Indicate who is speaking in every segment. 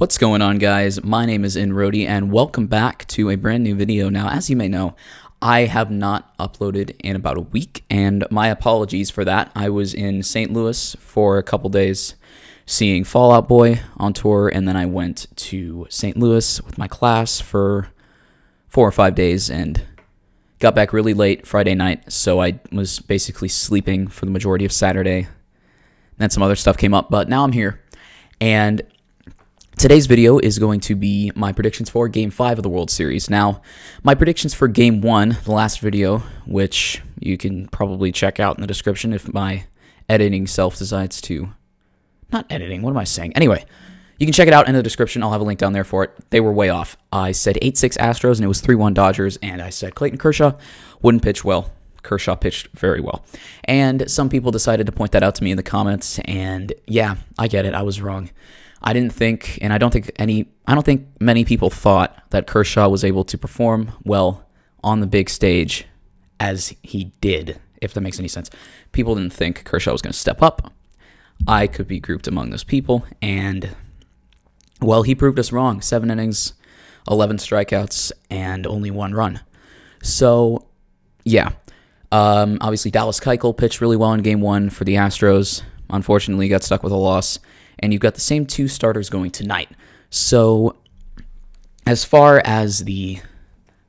Speaker 1: What's going on, guys? My name is Inrody, and welcome back to a brand new video. Now, as you may know, I have not uploaded in about a week, and my apologies for that. I was in St. Louis for a couple days seeing Fall Out Boy on tour, and then I went to St. Louis with my class for 4 or 5 days and got back really late Friday night, so I was basically sleeping for the majority of Saturday. Then some other stuff came up, but now I'm here, and today's video is going to be my predictions for Game 5 of the World Series. Now, my predictions for Game 1, the last video, which you can probably check out in the description if my editing self decides to... Not editing, what am I saying? Anyway, you can check it out in the description. I'll have a link down there for it. They were way off. I said 8-6 Astros, and it was 3-1 Dodgers, and I said Clayton Kershaw wouldn't pitch well. Kershaw pitched very well. And some people decided to point that out to me in the comments, and yeah, I get it. I was wrong. I didn't think, and I don't think many people thought that Kershaw was able to perform well on the big stage as he did, if that makes any sense. People didn't think Kershaw was going to step up. I could be grouped among those people, and, well, he proved us wrong. 7 innings, 11 strikeouts, and only 1 run. So, yeah. Obviously, Dallas Keuchel pitched really well in Game 1 for the Astros. Unfortunately, got stuck with a loss. And you've got the same 2 starters going tonight. So, as far as the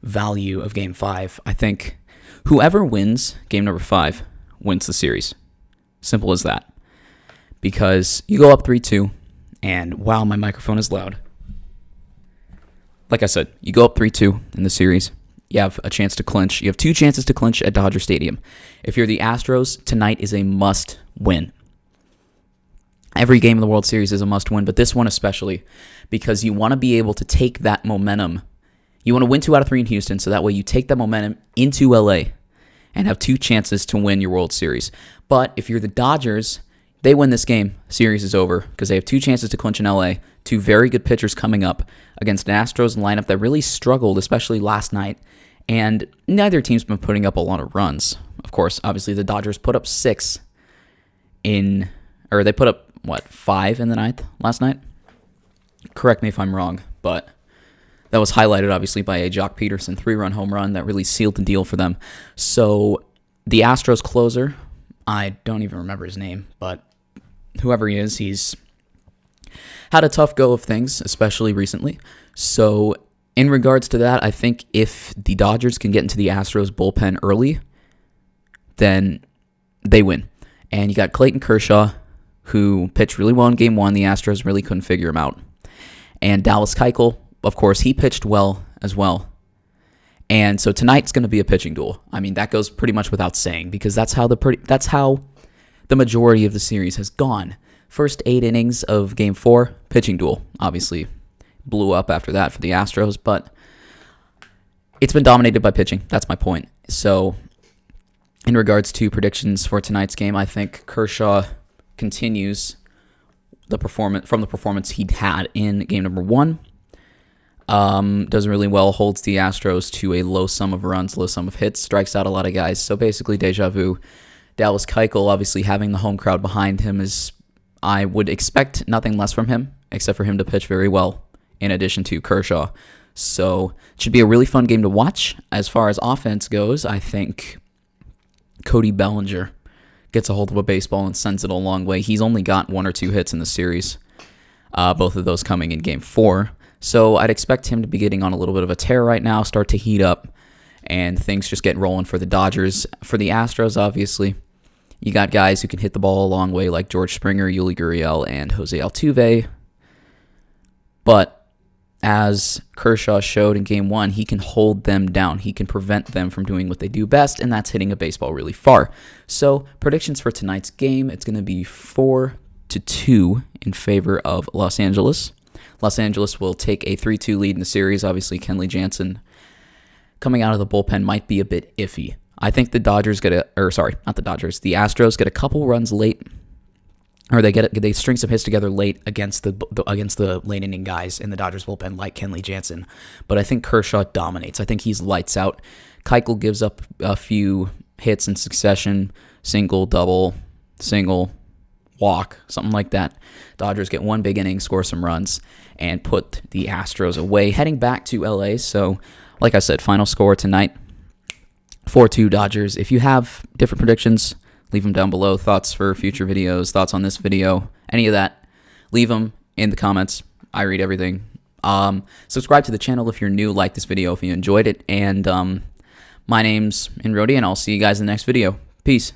Speaker 1: value of Game 5, I think whoever wins Game number 5 wins the series. Simple as that. Because you go up 3-2, and wow, my microphone is loud. Like I said, you go up 3-2 in the series. You have a chance to clinch. You have 2 chances to clinch at Dodger Stadium. If you're the Astros, tonight is a must-win. Every game in the World Series is a must-win, but this one especially, because you want to be able to take that momentum. You want to win 2 out of 3 in Houston, so that way you take that momentum into LA and have 2 chances to win your World Series. But if you're the Dodgers, they win this game, series is over, because they have 2 chances to clinch in LA, 2 very good pitchers coming up against an Astros lineup that really struggled, especially last night, and neither team's been putting up a lot of runs. Of course, obviously the Dodgers put up 6 they put up 5 in the 9th last night? Correct me if I'm wrong, but that was highlighted, obviously, by a Jock Peterson 3-run home run that really sealed the deal for them. So the Astros closer, I don't even remember his name, but whoever he is, he's had a tough go of things, especially recently. So in regards to that, I think if the Dodgers can get into the Astros bullpen early, then they win. And you got Clayton Kershaw, who pitched really well in Game 1. The Astros really couldn't figure him out. And Dallas Keuchel, of course, he pitched well as well. And so tonight's going to be a pitching duel. I mean, that goes pretty much without saying, because that's how the majority of the series has gone. First 8 innings of Game 4, pitching duel. Obviously, blew up after that for the Astros, but it's been dominated by pitching. That's my point. So, in regards to predictions for tonight's game, I think Kershaw continues the performance he had in Game number 1. Does really well, holds the Astros to a low sum of runs, low sum of hits, strikes out a lot of guys. So basically, deja vu. Dallas Keuchel, obviously having the home crowd behind him, I would expect nothing less from him, except for him to pitch very well, in addition to Kershaw. So it should be a really fun game to watch. As far as offense goes, I think Cody Bellinger gets a hold of a baseball and sends it a long way. He's only got 1 or 2 hits in the series, both of those coming in Game 4. So I'd expect him to be getting on a little bit of a tear right now, start to heat up, and things just get rolling for the Dodgers. For the Astros, obviously, you got guys who can hit the ball a long way like George Springer, Yuli Gurriel, and Jose Altuve. But as Kershaw showed in Game 1, he can hold them down. He can prevent them from doing what they do best, and that's hitting a baseball really far. So, predictions for tonight's game, it's going to be 4-2 in favor of Los Angeles. Los Angeles will take a 3-2 lead in the series. Obviously, Kenley Jansen coming out of the bullpen might be a bit iffy. I think the Astros get a couple runs late, or they string some hits together late against the late inning guys in the Dodgers bullpen like Kenley Jansen. But I think Kershaw dominates. I think he's lights out. Keuchel gives up a few hits in succession, single, double, single, walk, something like that. Dodgers get one big inning, score some runs, and put the Astros away, heading back to LA. So, like I said, final score tonight, 4-2 Dodgers. If you have different predictions, leave them down below. Thoughts for future videos, thoughts on this video, any of that, leave them in the comments. I read everything. Subscribe to the channel if you're new. Like this video if you enjoyed it. And my name's Rody, and I'll see you guys in the next video. Peace.